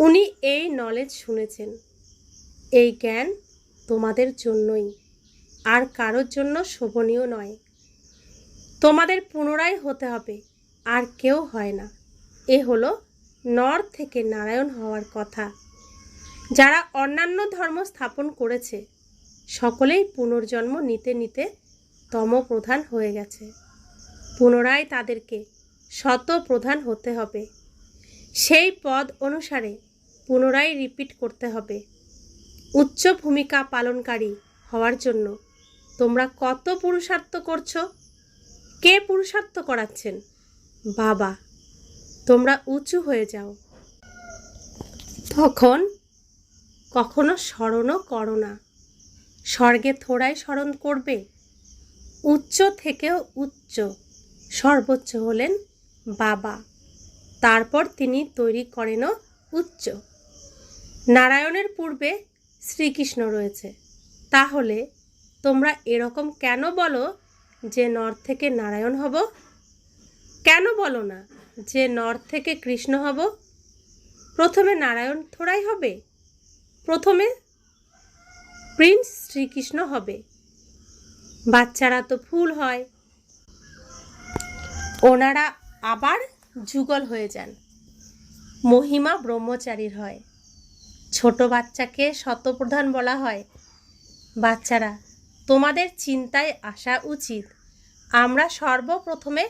উনি এই নলেজ শুনেছেন, এই জ্ঞান তোমাদের জন্যই, আর কারোর জন্য শোভনীয় নয়। তোমাদের পুনরায় হতে হবে, আর কেউ হয় না। এ হলো নর থেকে নারায়ণ হওয়ার কথা। যারা অন্যান্য ধর্ম স্থাপন করেছে সকলেই পুনর্জন্ম নিতে নিতে তমপ্রধান হয়ে গেছে। পুনরায় তাদেরকে শতপ্রধান হতে হবে। সেই পদ অনুসারে পুনরায় রিপিট করতে হবে। উচ্চ ভূমিকা পালনকারী হওয়ার জন্য তোমরা কত পুরুষার্থ করছো? কে পুরুষার্থ করাচ্ছেন? বাবা। তোমরা উঁচু হয়ে যাও। তখন কখনো স্মরণও করো না। স্বর্গে থোড়াই স্মরণ করবে। উচ্চ থেকেও উচ্চ সর্বোচ্চ হলেন বাবা। তারপর তিনি তৈরি করেনও উচ্চ। নারায়ণের পূর্বে শ্রীকৃষ্ণ রয়েছে। তাহলে তোমরা এরকম কেন বলো যে নর থেকে নারায়ণ হব? কেন বলো না যে নর থেকে কৃষ্ণ হব? প্রথমে নারায়ণ থোড়াই হবে। প্রথমে প্রিন্স শ্রীকৃষ্ণ হবে। বাচ্চারা তো ফুল হয়, ওনারা আবার যুগল হয়ে যান, মহিমা ব্রহ্মচারীর হয়। ছোট বাচ্চাকে শতপ্রধান বলা হয়। বাচ্চারা, তোমাদের চিন্তায় আসা উচিত আমরা সর্বপ্রথমে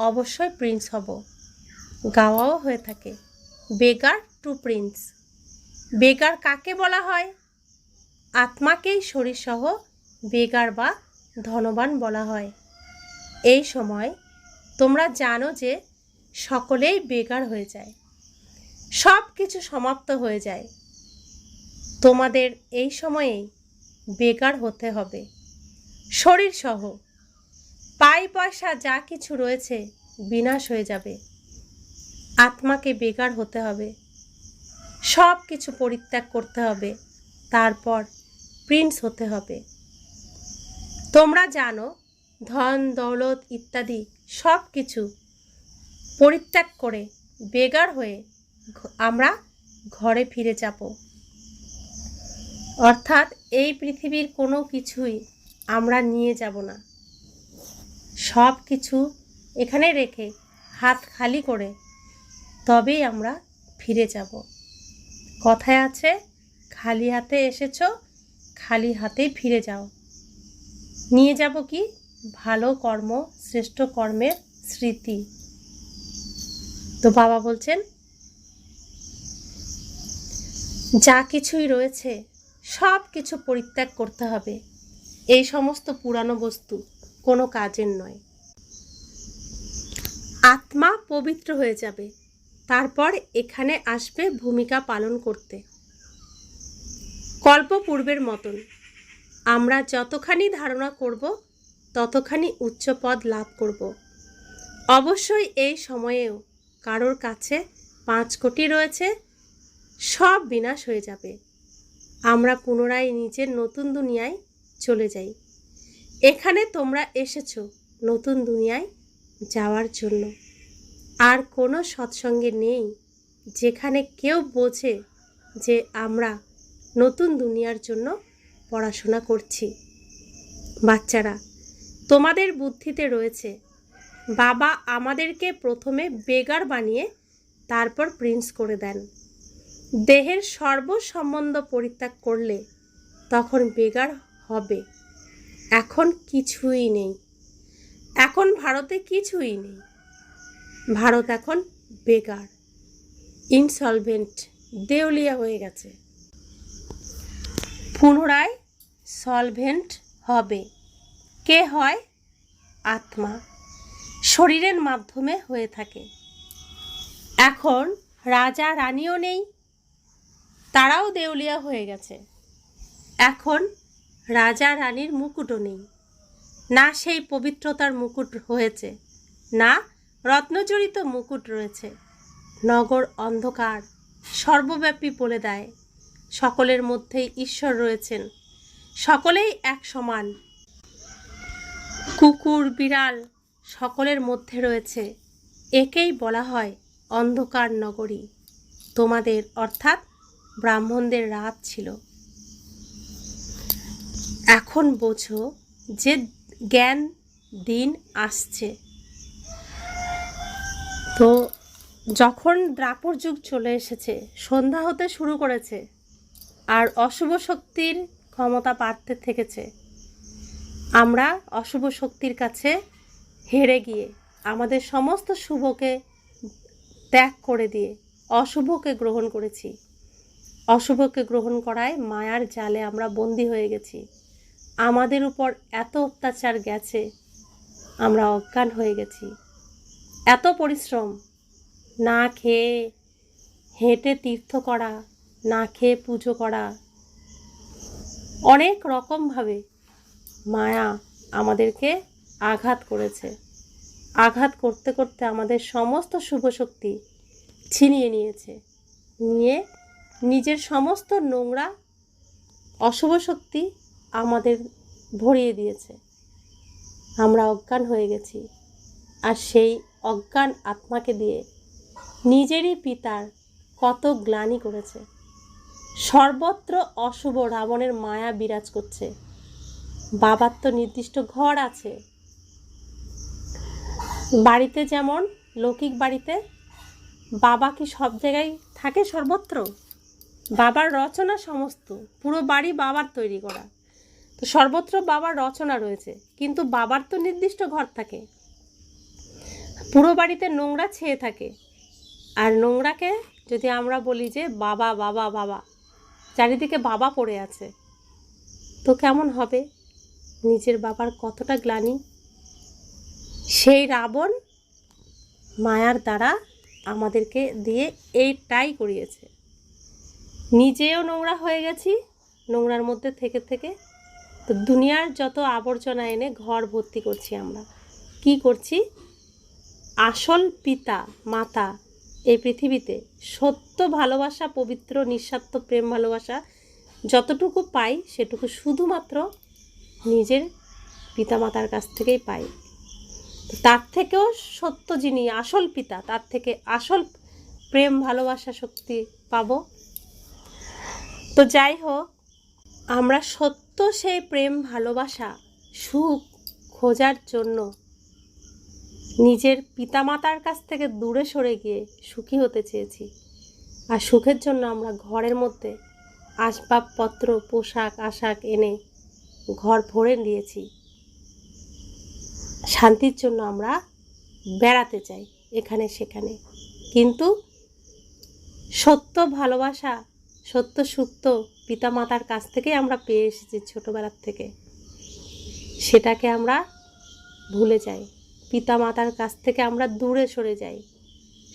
অবশ্যই প্রিন্স হব। গাওয়াও হয়ে থাকে, বেগার টু প্রিন্স। বেগার কাকে বলা হয়? আত্মাকেই শরীরসহ বেগার বা ধনবান বলা হয়। এই সময় তোমরা জানো যে সকলেই বেগার হয়ে যায়, সব কিছু সমাপ্ত হয়ে যায়। তোমাদের এই সময়েই বেগার হতে হবে। শরীরসহ পাই পয়সা যা কিছু রয়েছে বিনাশ হয়ে যাবে। আত্মাকে বেগার হতে হবে, সব কিছু পরিত্যাগ করতে হবে, তারপর প্রিন্স হতে হবে। তোমরা জানো ধন দৌলত ইত্যাদি সব কিছু পরিত্যাগ করে বেগার হয়ে আমরা ঘরে ফিরে যাব। অর্থাৎ এই পৃথিবীর কোনো কিছুই আমরা নিয়ে যাব না। সব কিছু এখানে রেখে হাত খালি করে তবেই আমরা ফিরে যাব। কথায় আছে, খালি হাতে এসেছো, খালি হাতেই ফিরে যাও। নিয়ে যাব কি? ভালো কর্ম, শ্রেষ্ঠ কর্মের স্মৃতি। তো বাবা বলছেন, যা কিছুই রয়েছে সব কিছু পরিত্যাগ করতে হবে। এই সমস্ত পুরানো বস্তু কোনো কাজের নয়। আত্মা পবিত্র হয়ে যাবে, তারপর এখানে আসবে ভূমিকা পালন করতে। কল্প পূর্বের মতন আমরা যতখানি ধারণা করব ততখানি উচ্চ পদ লাভ করব। অবশ্যই এই সময়েও কারোর কাছে 5 কোটি রয়েছে, সব বিনাশ হয়ে যাবে। আমরা পুনরায় নিজের নতুন দুনিয়ায় চলে যাই। এখানে তোমরা এসেছো নতুন দুনিয়ায় যাওয়ার জন্য। আর কোনো সৎসঙ্গে নেই যেখানে কেউ বোঝে যে আমরা নতুন দুনিয়ার জন্য পড়াশোনা করছি। বাচ্চারা, তোমাদের বুদ্ধিতে রয়েছে বাবা আমাদেরকে প্রথমে বেগার বানিয়ে তারপর প্রিন্স করে দেন। দেহের সর্বসম্বন্ধ পরিত্যাগ করলে তখন বেগার হবে। এখন কিছুই নেই, এখন ভারতে কিছুই নেই। ভারত এখন বেগার, ইনসলভেন্ট, দেউলিয়া হয়ে গেছে। পুনরায় সলভেন্ট হবে। কে হয়? আত্মা শরীরের মাধ্যমে হয়ে থাকে। এখন রাজা রানীও নেই, তারাও দেউলিয়া হয়ে গেছে। এখন রাজা রানীর মুকুটও নেই, না সেই পবিত্রতার মুকুট হয়েছে, না রত্নজড়িত মুকুট রয়েছে। নগর অন্ধকার, সর্বব্যাপী বলে দেয় সকলের মধ্যেই ঈশ্বর রয়েছেন, সকলেই এক সমান। কুকুর বিড়াল সকলের মধ্যে রয়েছে। একেই বলা হয় অন্ধকার নগরী। তোমাদের অর্থাৎ ব্রাহ্মণদের রাত ছিল, এখন বোঝো যে জ্ঞান দিন আসছে। তো যখন দ্রাপর যুগ চলে এসেছে, সন্ধ্যা হতে শুরু করেছে, আর অশুভ শক্তির ক্ষমতা বাড়তে থেকেছে, আমরা অশুভ শক্তির কাছে হেরে গিয়ে আমাদের সমস্ত শুভকে ত্যাগ করে দিয়ে অশুভকে গ্রহণ করেছি। অশুভকে গ্রহণ করায় মায়ার জালে আমরা বন্দী হয়ে গেছি। আমাদের উপর এত অত্যাচার গেছে, আমরা অজ্ঞান হয়ে গেছি। এত পরিশ্রম, না খেয়ে হেঁটে তীর্থ করা, না খেয়ে পুজো করা, অনেক রকমভাবে মায়া আমাদেরকে আঘাত করেছে। আঘাত করতে করতে আমাদের সমস্ত শুভ শক্তি ছিনিয়ে নিয়েছে, নিয়ে নিজের সমস্ত নোংরা অশুভ শক্তি আমাদের ভরিয়ে দিয়েছে। আমরা অজ্ঞান হয়ে গেছি, আর সেই অজ্ঞান আত্মাকে দিয়ে নিজেরই পিতার কত গ্লানি করেছে। সর্বত্র অশুভ রাবণের মায়া বিরাজ করছে। বাবার তো নির্দিষ্ট ঘর আছে, বাড়িতে যেমন লৌকিক বাড়িতে বাবা কি সব জায়গায় থাকে? সর্বত্র বাবার রচনা, সমস্ত পুরো বাড়ি বাবার তৈরি করা, তো সর্বত্র বাবার রচনা রয়েছে, কিন্তু বাবার তো নির্দিষ্ট ঘর থাকে। পুরো বাড়িতে নোংরা ছেয়ে থাকে, আর নোংরাকে যদি আমরা বলি যে বাবা বাবা বাবা, চারিদিকে বাবা পড়ে আছে, তো কেমন হবে? নিজের বাবার কতটা গ্লানি। সেই রাবণ মায়ার দ্বারা আমাদেরকে দিয়ে এইটাই করিয়েছে। নিজেও নোংরা হয়ে গেছি, নোংরার মধ্যে থেকে থেকে তো দুনিয়ার যত আবর্জনা এনে ঘর ভর্তি করছি। আমরা কি করছি? আসল পিতা মাতা এই পৃথিবীতে সত্য ভালোবাসা, পবিত্র নিঃস্বার্থ প্রেম ভালোবাসা যতটুকু পাই, সেটুকু শুধুমাত্র নিজের পিতামাতার কাছ থেকেই পাই। তার থেকেও সত্য যিনি আসল পিতা, তার থেকে আসল প্রেম ভালোবাসা শক্তি পাবো। তো যাই হোক, আমরা সত্য সেই প্রেম ভালোবাসা সুখ খোঁজার জন্য নিজের পিতামাতার কাছ থেকে দূরে সরে গিয়ে সুখী হতে চেয়েছি। আর সুখের জন্য আমরা ঘরের মধ্যে আসবাবপত্র, পোশাক আশাক এনে ঘর ভরে নিয়েছি। শান্তির জন্য আমরা বেড়াতে চাই এখানে সেখানে, কিন্তু সত্য ভালোবাসা, সত্য সুখ তো পিতামাতার কাছ থেকেই আমরা পেয়ে এসেছি ছোটোবেলার থেকে। সেটাকে আমরা ভুলে যাই, পিতামাতার কাছ থেকে আমরা দূরে সরে যাই,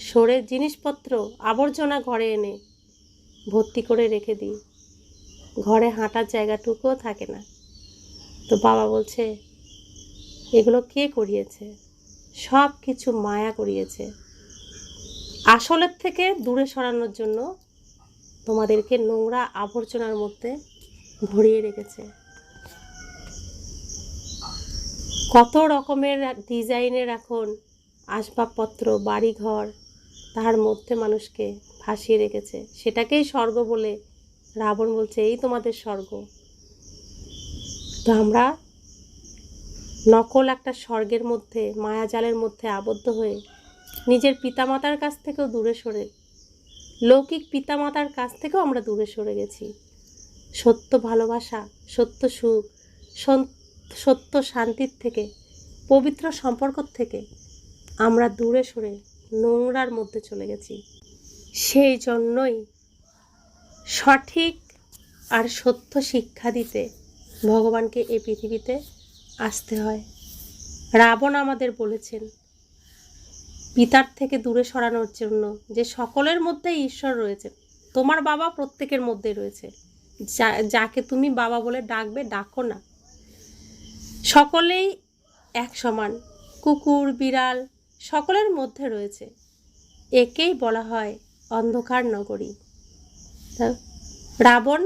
সরে জিনিসপত্র আবর্জনা ঘরে এনে ভর্তি করে রেখে দিই, ঘরে হাঁটার জায়গাটুকুও থাকে না। তো বাবা বলছে, এগুলো কে করিয়েছে? সব কিছু মায়া করিয়েছে। আসলের থেকে দূরে সরানোর জন্য তোমাদেরকে নোংরা আবর্জনার মধ্যে ভরিয়ে রেখেছে। কত রকমের ডিজাইনের এখন আসবাবপত্র, বাড়িঘর, তার মধ্যে মানুষকে ভাসিয়ে রেখেছে। সেটাকেই স্বর্গ বলে রাবণ বলছে, এই তোমাদের স্বর্গ। তো আমরা নকল একটা স্বর্গের মধ্যে, মায়াজালের মধ্যে আবদ্ধ হয়ে নিজের পিতামাতার কাছ থেকেও দূরে সরে, লৌকিক পিতামাতার কাছ থেকেও আমরা দূরে সরে গেছি। সত্য ভালোবাসা, সত্য সুখ, সত্য শান্তির থেকে, পবিত্র সম্পর্ক থেকে আমরা দূরে সরে নোংরার মধ্যে চলে গেছি। সেই জন্যই সঠিক আর সত্য শিক্ষা দিতে ভগবানকে এই পৃথিবীতে আসতে হয়। রাবণ আমাদের বলেছেন পিতার থেকে দূরে সরানোর জন্য যে সকলের মধ্যেই ঈশ্বর রয়েছে। তোমার বাবা প্রত্যেকের মধ্যে রয়েছে, যাকে তুমি বাবা বলে ডাকবে, ডাকো না। সকলেই এক সমান, কুকুর বিড়াল সকলের মধ্যে রয়েছে। একেই বলা হয় অন্ধকার নগরী। রাবণ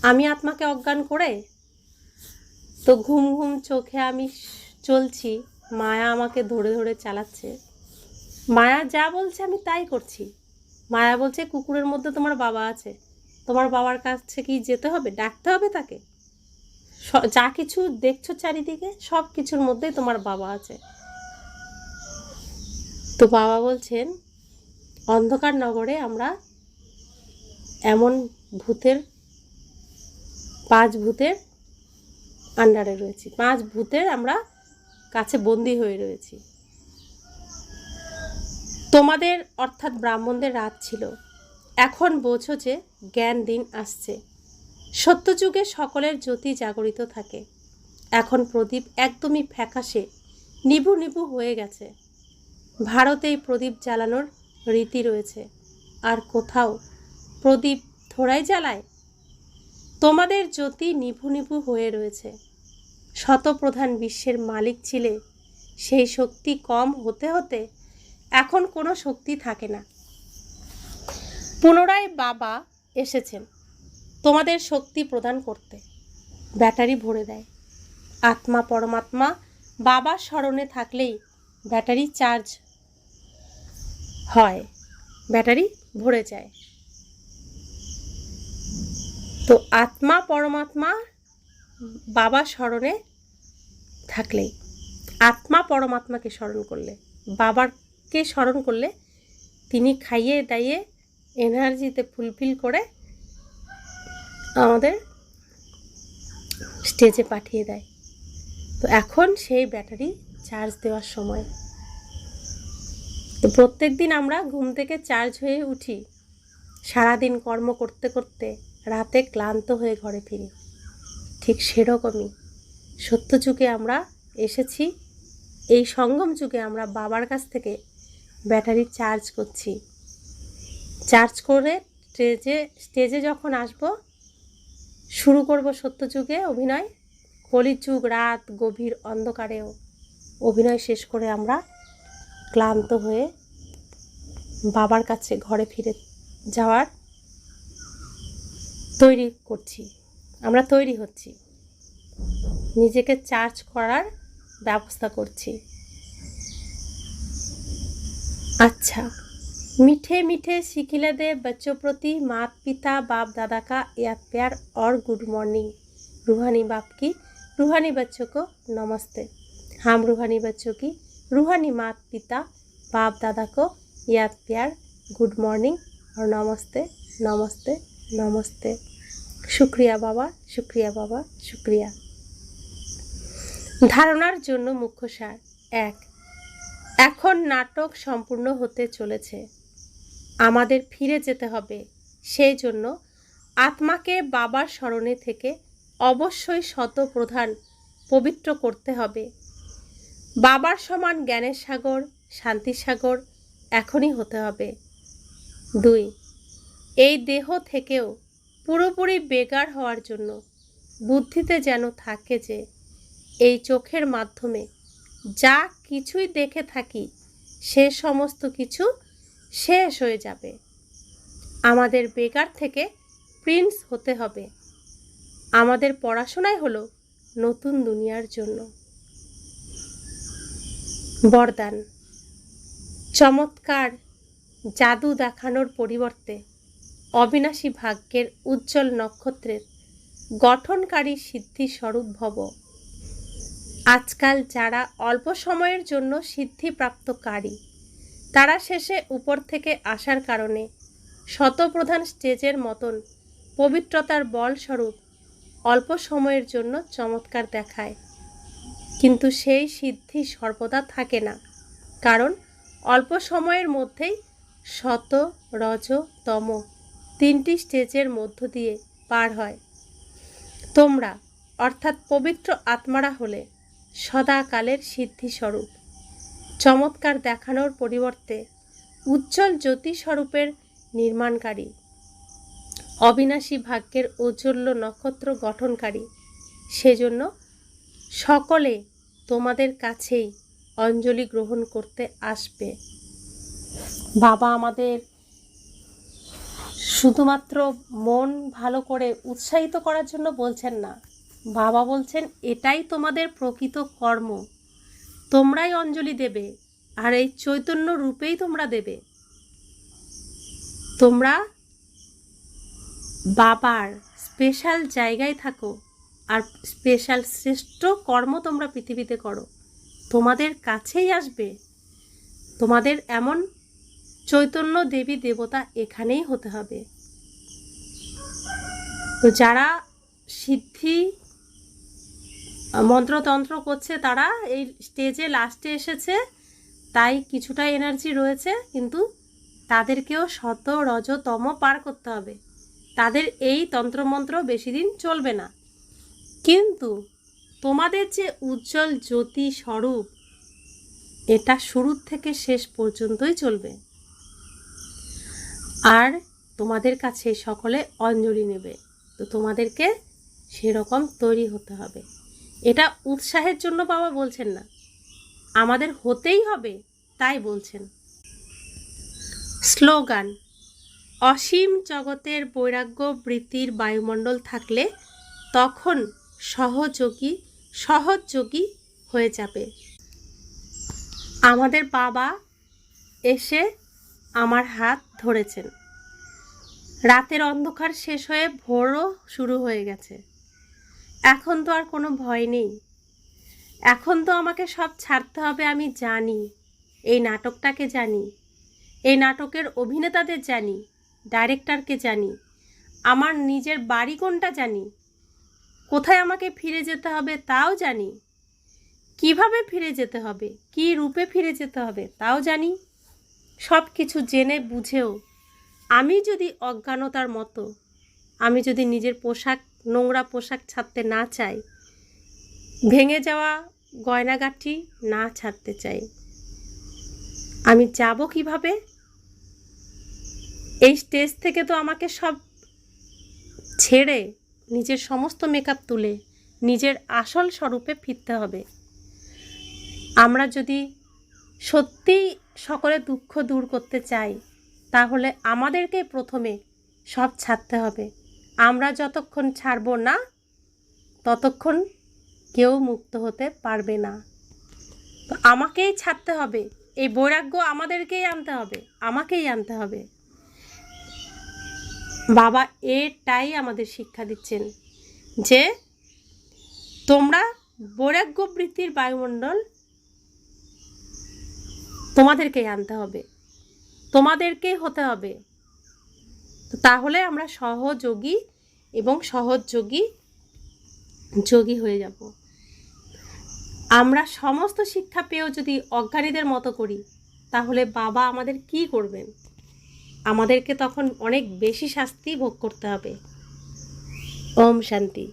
আমি আত্মাকে অজ্ঞান করে তো ঘুম ঘুম চোখে আমি চলছি, মায়া আমাকে ধরে ধরে চালাচ্ছে। মায়া যা বলছে আমি তাই করছি। মায়া বলছে কুকুরের মধ্যে তোমার বাবা আছে, তোমার বাবার কাছে কি যেতে হবে? ডাকতে হবে তাকে? যা কিছু দেখছো চারিদিকে সব কিছুর মধ্যেই তোমার বাবা আছে। তো বাবা বলছেন অন্ধকার নগরে আমরা এমন ভূতের 5 ভূতের আন্ডারে রয়েছি, 5 ভূতের আমরা কাছে বন্দী হয়ে রয়েছি। তোমাদের অর্থাৎ ব্রাহ্মণদের রাত ছিল, এখন বোঝো যে জ্ঞান দিন আসছে। সত্যযুগে সকলের জ্যোতি জাগরিত থাকে, এখন প্রদীপ একদমই ফ্যাকাশে নিভু নিভু হয়ে গেছে। ভারতে এই প্রদীপ জ্বালানোর রীতি রয়েছে, আর কোথাও প্রদীপ থোড়াই জ্বালায়। তোমাদের জ্যোতি নিভু নিভু হয়ে রয়েছে। শতপ্রধান বিশ্বের মালিক ছিলে, সেই শক্তি কম হতে হতে এখন কোনো শক্তি থাকে না। পুনরায় বাবা এসেছেন তোমাদের শক্তি প্রদান করতে, ব্যাটারি ভরে দেয়। আত্মা পরমাত্মা বাবার স্মরণে থাকলেই ব্যাটারি চার্জ হয়, ব্যাটারি ভরে যায়। তো আত্মা পরমাত্মা বাবা স্মরণে থাকলেই, আত্মা পরমাত্মাকে স্মরণ করলে, বাবাকে স্মরণ করলে তিনি খাইয়ে দাইয়ে এনার্জিতে ফুলফিল করে আমাদের স্টেজে পাঠিয়ে দেয়। তো এখন সেই ব্যাটারি চার্জ দেওয়ার সময়। তো প্রত্যেক দিন আমরা ঘুম থেকে চার্জ হয়ে উঠি, সারাদিন কর্ম করতে করতে রাতে ক্লান্ত হয়ে ঘরে ফিরি। ঠিক সেরকমই সত্যযুগে আমরা এসেছি, এই সঙ্গম যুগে আমরা বাবার কাছ থেকে ব্যাটারি চার্জ করছি। চার্জ করে স্টেজে যখন আসব, শুরু করব সত্যযুগে অভিনয়। কলিযুগ রাত গভীর অন্ধকারেও অভিনয় শেষ করে আমরা ক্লান্ত হয়ে বাবার কাছে ঘরে ফিরে যাওয়ার তৈরি করছি, আমরা তৈরি হচ্ছি, নিজেকে চার্জ করার ব্যবস্থা করছি। अच्छा, मीठे मीठे सिखिले दे बच्चों प्रति माता पिता बाप दादा का याद प्यार और गुड मॉर्निंग। रूहानी बाप की रूहानी बच्चों को नमस्ते। हम रूहानी बच्चों की रूहानी माता पिता बाप दादा को याद प्यार गुड मॉर्निंग और नमस्ते नमस्ते नमस्ते। शुक्रिया बाबा, शुक्रिया बाबा, शुक्रिया। ধারণার জন্য মুখ্য সার। 1, এখন নাটক সম্পূর্ণ হতে চলেছে, আমাদের ফিরে যেতে হবে। সেই জন্য আত্মাকে বাবার স্মরণে থেকে অবশ্যই শতপ্রধান পবিত্র করতে হবে। বাবার সমান জ্ঞানের সাগর, শান্তির সাগর এখনই হতে হবে। 2, এই দেহ থেকেও পুরোপুরি বেগার হওয়ার জন্য বুদ্ধিতে যেন থাকে যে এই চোখের মাধ্যমে যা কিছুই দেখে থাকি সে সমস্ত কিছু শেষ হয়ে যাবে। আমাদের বেকার থেকে প্রিন্স হতে হবে। আমাদের পড়াশোনাই হলো নতুন দুনিয়ার জন্য। বরদান। চমৎকার জাদু দেখানোর পরিবর্তে অবিনাশী ভাগ্যের উজ্জ্বল নক্ষত্রের গঠনকারী সিদ্ধি স্বরূপ ভব। আজকাল যারা অল্প সময়ের জন্য সিদ্ধিপ্রাপ্তকারী, তারা শেষে উপর থেকে আসার কারণে শতপ্রধান স্টেজের মতন পবিত্রতার বলস্বরূপ অল্প সময়ের জন্য চমৎকার দেখায়, কিন্তু সেই সিদ্ধি সর্বদা থাকে না, কারণ অল্প সময়ের মধ্যেই শত রজ তম 3টি স্টেজের মধ্য দিয়ে পার হয়। তোমরা অর্থাৎ পবিত্র আত্মারা হলে সদাকালের সিদ্ধিস্বরূপ, চমৎকার দেখানোর পরিবর্তে উজ্জ্বল জ্যোতিস্বরূপের নির্মাণকারী, অবিনাশী ভাগ্যের ঔজ্জ্বল্য নক্ষত্র গঠনকারী। সেজন্য সকলে তোমাদের কাছেই অঞ্জলি গ্রহণ করতে আসবে। বাবা আমাদের শুধুমাত্র মন ভালো করে উৎসাহিত করার জন্য বলছেন না, বাবা বলছেন এটাই তোমাদের প্রকৃত কর্ম, তোমরাই অঞ্জলি দেবে, আর এই চৈতন্য রূপেই তোমরা দেবে। তোমরা বাবার স্পেশাল জায়গায় থাকো, আর স্পেশাল শ্রেষ্ঠ কর্ম তোমরা পৃথিবীতে করো, তোমাদের কাছেই আসবে। তোমাদের এমন চৈতন্য দেবী দেবতা এখানেই হতে হবে। তো যারা সিদ্ধি মন্ত্রতন্ত্র করছে তারা এই স্টেজে লাস্টে এসেছে, তাই কিছুটা এনার্জি রয়েছে, কিন্তু তাদেরকেও শত রজতম পার করতে হবে। তাদের এই তন্ত্রমন্ত্র বেশি দিন চলবে না, কিন্তু তোমাদের যে উজ্জ্বল জ্যোতি স্বরূপ, এটা শুরু থেকে শেষ পর্যন্তই চলবে। আর তোমাদের কাছে সকলে অঞ্জলি নেবে, তো তোমাদেরকে সেরকম তৈরি হতে হবে। এটা উৎসাহের জন্য বাবা বলছেন না, আমাদের হতেই হবে তাই বলছেন। স্লোগান: অসীম জগতের বৈরাগ্য বৃত্তির বায়ুমণ্ডল থাকলে তখন সহযোগী হয়ে যাবে। আমাদের বাবা এসে আমার হাত ধরেছেন। রাতের অন্ধকার শেষ হয়ে ভোরও শুরু হয়ে গেছে। এখন তো আর কোনো ভয় নেই। এখন তো আমাকে সব ছাড়তে হবে। আমি জানি, এই নাটকটাকে জানি, এই নাটকের অভিনেতাদের জানি, ডাইরেক্টরকে জানি, আমার নিজের বাড়ি কোনটা জানি, কোথায় আমাকে ফিরে যেতে হবে তাও জানি, কিভাবে ফিরে যেতে হবে, কী রূপে ফিরে যেতে হবে তাও জানি। সব কিছু জেনে বুঝেও আমি যদি অজ্ঞানতার মতো, আমি যদি নিজের নোংরা পোশাক ছাড়তে না চাই, ভেঙে যাওয়া গয়নাগাটি না ছাড়তে চাই, আমি যাব কিভাবে? এই স্টেজ থেকে তো আমাকে সব ছেড়ে নিজের সমস্ত মেকআপ তুলে নিজের আসল স্বরূপে ফিরতে হবে। আমরা যদি সত্যিই সকলের দুঃখ দূর করতে চাই, তাহলে আমাদেরকে প্রথমে সব ছাড়তে হবে। আমরা যতক্ষণ ছাড়ব না, ততক্ষণ কেউ মুক্ত হতে পারবে না। তো আমাকেই ছাড়তে হবে, এই বৈরাগ্য আমাদেরকেই আনতে হবে, আমাকেই আনতে হবে। বাবা এটাই আমাদের শিক্ষা দিচ্ছেন যে তোমরা বৈরাগ্য বৃত্তির বায়ুমণ্ডল তোমাদেরকেই আনতে হবে, তোমাদেরকেই হতে হবে। তো তাহলে আমরা সহযোগী এবং যোগী হয়ে যাব। আমরা সমস্ত শিক্ষা পেয়েও যদি অজ্ঞানীদের মতো করি, তাহলে বাবা আমাদের কি করবেন? আমাদেরকে তখন অনেক বেশি শাস্তি ভোগ করতে হবে। ওম শান্তি।